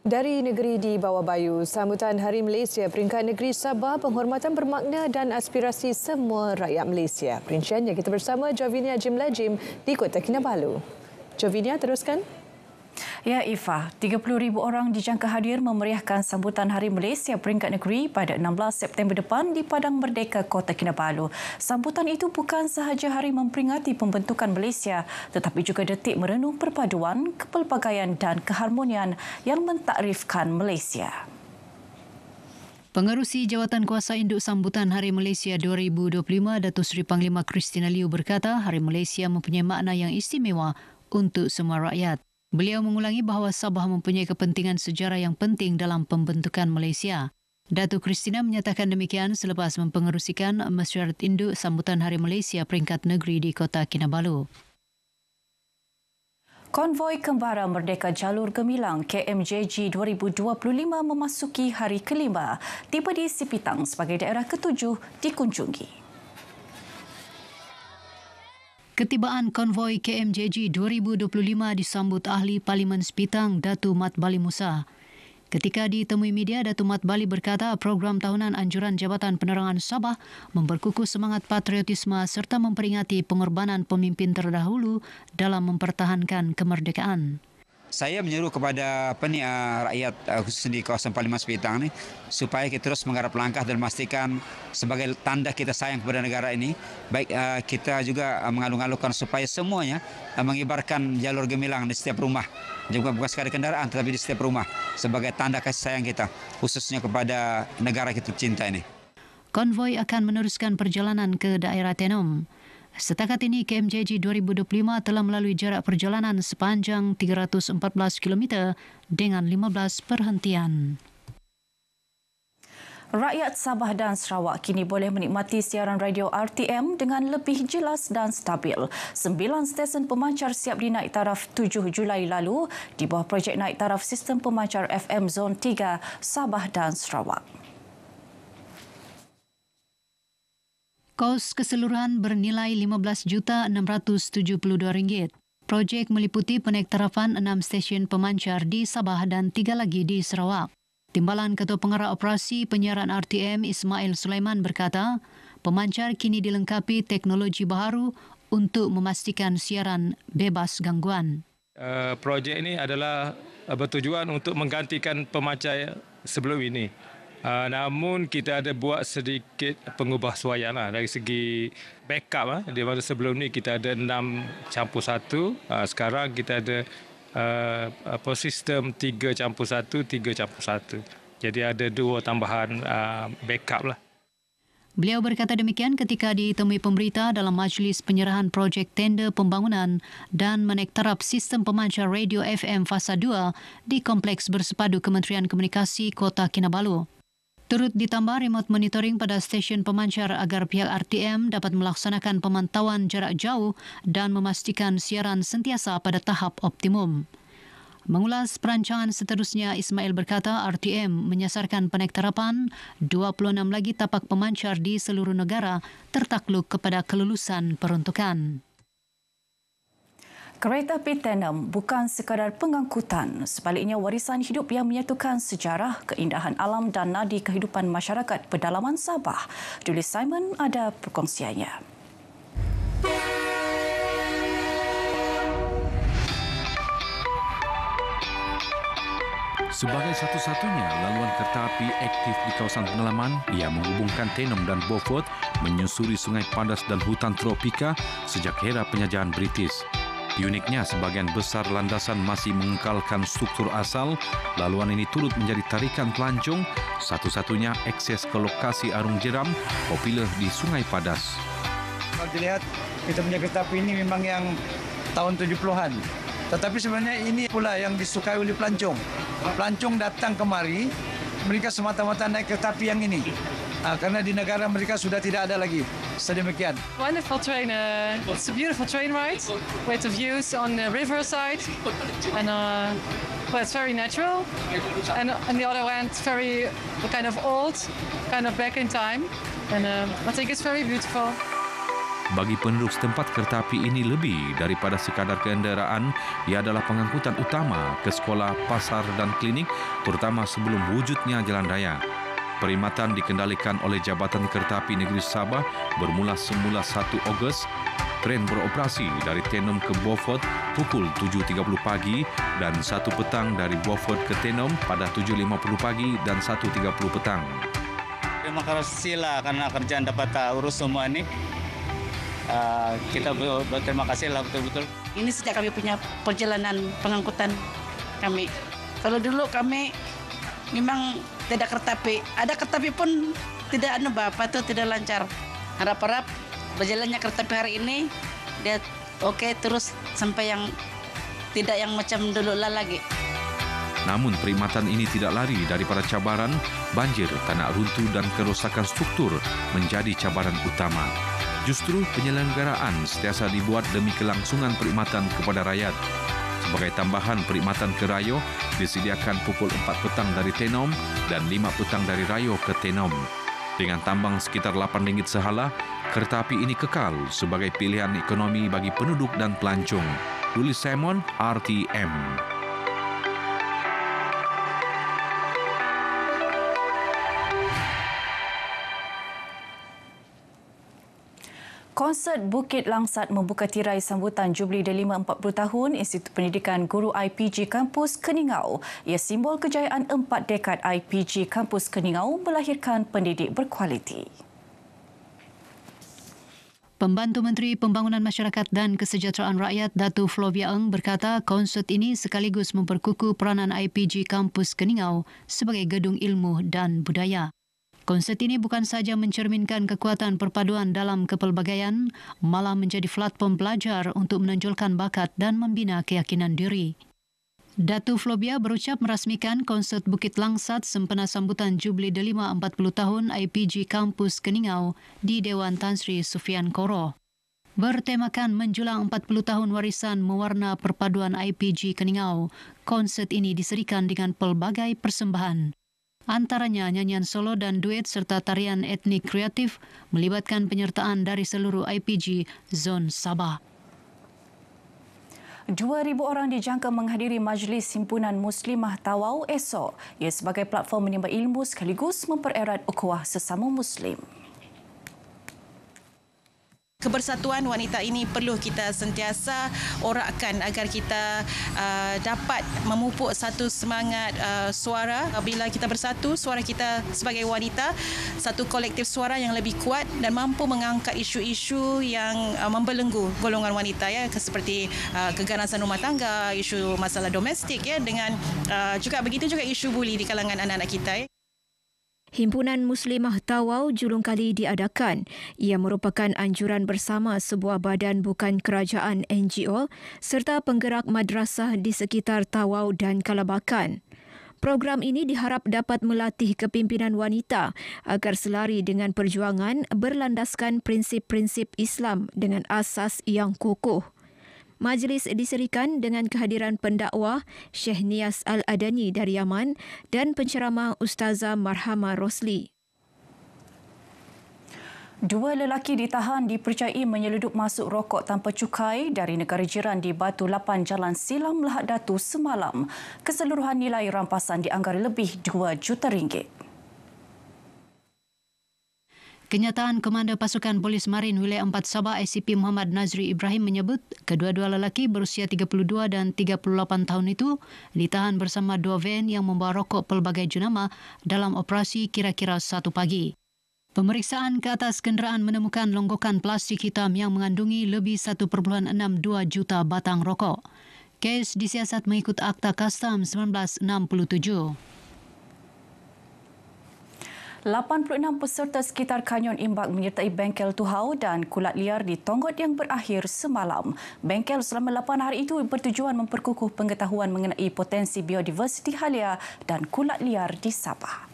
Dari negeri di bawah bayu, sambutan Hari Malaysia peringkat negeri Sabah, penghormatan bermakna dan aspirasi semua rakyat Malaysia. Perinciannya kita bersama Jovinia Jim di Kota Kinabalu. Jovinia, teruskan. Ya, Ifa, 30,000 orang dijangka hadir memeriahkan sambutan Hari Malaysia peringkat negeri pada 16 September depan di Padang Merdeka, Kota Kinabalu. Sambutan itu bukan sahaja hari memperingati pembentukan Malaysia, tetapi juga detik merenung perpaduan, kepelbagaian dan keharmonian yang mentakrifkan Malaysia. Pengerusi Jawatan Kuasa Induk Sambutan Hari Malaysia 2025, Datuk Seri Panglima Christina Liu berkata, Hari Malaysia mempunyai makna yang istimewa untuk semua rakyat. Beliau mengulangi bahawa Sabah mempunyai kepentingan sejarah yang penting dalam pembentukan Malaysia. Datuk Christina menyatakan demikian selepas mempengerusikan Mesyuarat Induk Sambutan Hari Malaysia peringkat negeri di Kota Kinabalu. Konvoi Kembara Merdeka Jalur Gemilang KMJG 2025 memasuki hari kelima, tiba di Sipitang sebagai daerah ketujuh dikunjungi. Ketibaan konvoi KMJG 2025 disambut Ahli Parlimen Sipitang, Datu Mat Bali Musa. Ketika ditemui media, Datu Mat Bali berkata program tahunan anjuran Jabatan Penerangan Sabah memperkukuh semangat patriotisme serta memperingati pengorbanan pemimpin terdahulu dalam mempertahankan kemerdekaan. Saya menyeru kepada rakyat khusus di kawasan Parlimen Sipitang ni supaya kita terus menggarap langkah dan memastikan sebagai tanda kita sayang kepada negara ini, baik kita juga mengalung-alungkan supaya semuanya mengibarkan jalur gemilang di setiap rumah, juga bukan sekadar kendaraan tetapi di setiap rumah sebagai tanda kasih sayang kita khususnya kepada negara kita cinta ini. Konvoi akan meneruskan perjalanan ke daerah Tenom. Setakat ini, KMJG 2025 telah melalui jarak perjalanan sepanjang 314 km dengan 15 perhentian. Rakyat Sabah dan Sarawak kini boleh menikmati siaran radio RTM dengan lebih jelas dan stabil. 9 stesen pemancar siap dinaik taraf 7 Julai lalu di bawah projek naik taraf sistem pemancar FM Zon 3 Sabah dan Sarawak. Kos keseluruhan bernilai RM15,672. Projek meliputi penaiktarafan 6 stesen pemancar di Sabah dan 3 lagi di Sarawak. Timbalan Ketua Pengarah Operasi Penyiaran RTM Ismail Sulaiman berkata, pemancar kini dilengkapi teknologi baharu untuk memastikan siaran bebas gangguan. Projek ini adalah bertujuan untuk menggantikan pemancar sebelum ini. Namun kita ada buat sedikit pengubahsuaian dari segi backup. Di mana sebelum ni kita ada 6+1, sekarang kita ada sistem 3+1, 3+1. Jadi ada 2 tambahan backup lah. Beliau berkata demikian ketika ditemui pemberita dalam majlis penyerahan projek tender pembangunan dan menaiktaraf sistem pemancar radio FM Fasa 2 di Kompleks Bersepadu Kementerian Komunikasi Kota Kinabalu. Turut ditambah remote monitoring pada stesen pemancar agar pihak RTM dapat melaksanakan pemantauan jarak jauh dan memastikan siaran sentiasa pada tahap optimum. Mengulas perancangan seterusnya, Ismail berkata RTM menyasarkan penaiktarafan 26 lagi tapak pemancar di seluruh negara tertakluk kepada kelulusan peruntukan. Kereta api Tenom bukan sekadar pengangkutan, sebaliknya warisan hidup yang menyatukan sejarah, keindahan alam dan nadi kehidupan masyarakat pedalaman Sabah. Julie Simon ada perkongsiannya. Sebagai satu-satunya laluan kereta api aktif di kawasan pengalaman yang menghubungkan Tenom dan Beaufort menyusuri Sungai Pandas dan hutan tropika sejak era penjajahan British. Uniknya, sebahagian besar landasan masih mengekalkan struktur asal. Laluan ini turut menjadi tarikan pelancong, satu-satunya akses ke lokasi arung jeram popular di Sungai Pandas. Kalau dilihat, kita punya kereta api ini memang yang tahun 70-an. Tetapi sebenarnya ini pula yang disukai oleh pelancong. Pelancong datang kemari, mereka semata-mata naik kereta api yang ini. Karena di negara mereka sudah tidak ada lagi. Sedemikian. Wonderful train. It's a beautiful train ride with the views on the riverside, and it's very natural. And on the other hand, very kind of old, kind of back in time. And I think it's very beautiful. Bagi penduduk setempat, kereta api ini lebih daripada sekadar kenderaan. Ia adalah pengangkutan utama ke sekolah, pasar dan klinik, terutama sebelum wujudnya jalan raya. Perkhidmatan dikendalikan oleh Jabatan Kereta Api Negeri Sabah bermula semula 1 Ogos. Tren beroperasi dari Tenom ke Beaufort pukul 7.30 pagi dan 1 petang dari Beaufort ke Tenom pada 7.50 pagi dan 1.30 petang. Terima kasih lah karena kerjaan dapat urus semua ini. Kita berterima kasih lah betul-betul. Ini sejak kami punya perjalanan pengangkutan kami. Kalau dulu kami memang tidak kereta api. Ada kereta api pun tidak tidak lancar. Harap-harap berjalannya kereta api hari ini dia oke terus sampai yang tidak yang macam dulu lagi. Namun perkhidmatan ini tidak lari daripada cabaran banjir, tanah runtuh dan kerosakan struktur menjadi cabaran utama. Justru penyelenggaraan sentiasa dibuat demi kelangsungan perkhidmatan kepada rakyat. Sebagai tambahan, perkhidmatan ke Rayo disediakan pukul 4 petang dari Tenom dan 5 petang dari Rayo ke Tenom. Dengan tambang sekitar RM8 sehala, kereta api ini kekal sebagai pilihan ekonomi bagi penduduk dan pelancong. Luli Simon, RTM. Konsert Bukit Langsat membuka tirai sambutan Jubli Delima 40 tahun Institut Pendidikan Guru IPG Kampus Keningau. Ia simbol kejayaan 4 dekad IPG Kampus Keningau melahirkan pendidik berkualiti. Pembantu Menteri Pembangunan Masyarakat dan Kesejahteraan Rakyat Datuk Flovia Eng berkata konsert ini sekaligus memperkukuh peranan IPG Kampus Keningau sebagai gedung ilmu dan budaya. Konsert ini bukan sahaja mencerminkan kekuatan perpaduan dalam kepelbagaian, malah menjadi platform belajar untuk menonjolkan bakat dan membina keyakinan diri. Datuk Flovia berucap merasmikan konsert Bukit Langsat sempena sambutan Jubli Delima 40 tahun IPG Kampus Keningau di Dewan Tan Sri Sufian Koro. Bertemakan menjulang 40 tahun warisan mewarna perpaduan IPG Keningau, konsert ini diserikan dengan pelbagai persembahan. Antaranya nyanyian solo dan duet serta tarian etnik kreatif melibatkan penyertaan dari seluruh IPG Zon Sabah. 2,000 orang dijangka menghadiri Majlis Himpunan Muslimah Tawau esok. Ia sebagai platform menimba ilmu sekaligus mempererat ukhuwah sesama Muslim. Kebersatuan wanita ini perlu kita sentiasa orakkan agar kita dapat memupuk satu semangat suara. Bila kita bersatu, suara kita sebagai wanita, satu kolektif suara yang lebih kuat dan mampu mengangkat isu-isu yang membelenggu golongan wanita ya, seperti keganasan rumah tangga, isu masalah domestik ya, dengan juga begitu juga isu buli di kalangan anak-anak kita. Himpunan Muslimah Tawau julung kali diadakan. Ia merupakan anjuran bersama sebuah badan bukan kerajaan NGO serta penggerak madrasah di sekitar Tawau dan Kalabakan. Program ini diharap dapat melatih kepimpinan wanita agar selari dengan perjuangan berlandaskan prinsip-prinsip Islam dengan asas yang kukuh. Majlis diserikan dengan kehadiran pendakwah Syekh Nias Al-Adani dari Yaman dan penceramah Ustazah Marhama Rosli. 2 lelaki ditahan dipercayai menyeludup masuk rokok tanpa cukai dari negara jiran di Batu Lapan Jalan Silam Lahad Datu semalam. Keseluruhan nilai rampasan dianggara lebih RM2 juta. Kenyataan Komander Pasukan Polis Marin Wilayah 4 Sabah ICP Muhammad Nazri Ibrahim menyebut kedua-dua lelaki berusia 32 dan 38 tahun itu ditahan bersama 2 van yang membawa rokok pelbagai jenama dalam operasi kira-kira 1 pagi. Pemeriksaan ke atas kenderaan menemukan longgokan plastik hitam yang mengandungi lebih 1.62 juta batang rokok. Kes disiasat mengikut Akta Kastam 1967. 86 peserta sekitar Kanyon Imbak menyertai bengkel tuhau dan kulat liar di Tonggot yang berakhir semalam. Bengkel selama 8 hari itu bertujuan memperkukuh pengetahuan mengenai potensi biodiversiti halia dan kulat liar di Sabah.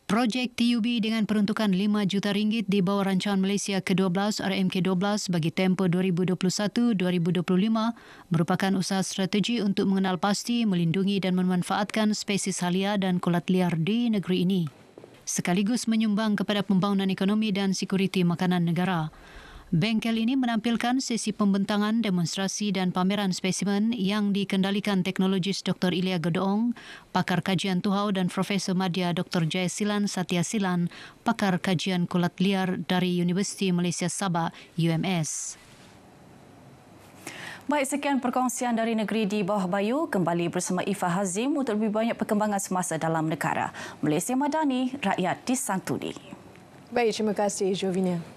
Projek TUB dengan peruntukan RM5 juta di bawah rancangan Malaysia ke-12 RMK-12 bagi tempoh 2021-2025 merupakan usaha strategi untuk mengenal pasti, melindungi dan memanfaatkan spesies halia dan kulat liar di negeri ini. sekaligus menyumbang kepada pembangunan ekonomi dan sekuriti makanan negara. Bengkel ini menampilkan sesi pembentangan, demonstrasi dan pameran spesimen yang dikendalikan teknologis Dr. Ilya Gedoong, pakar kajian tuhau, dan Profesor Madya Dr. Jayasilan Satyasilan, pakar kajian kulat liar dari Universiti Malaysia Sabah, UMS. Baik, sekian perkongsian dari Negeri di Bawah Bayu. Kembali bersama Ifah Hazim untuk lebih banyak perkembangan semasa dalam negara. Malaysia Madani, rakyat disantuni. Baik, terima kasih Jovinia.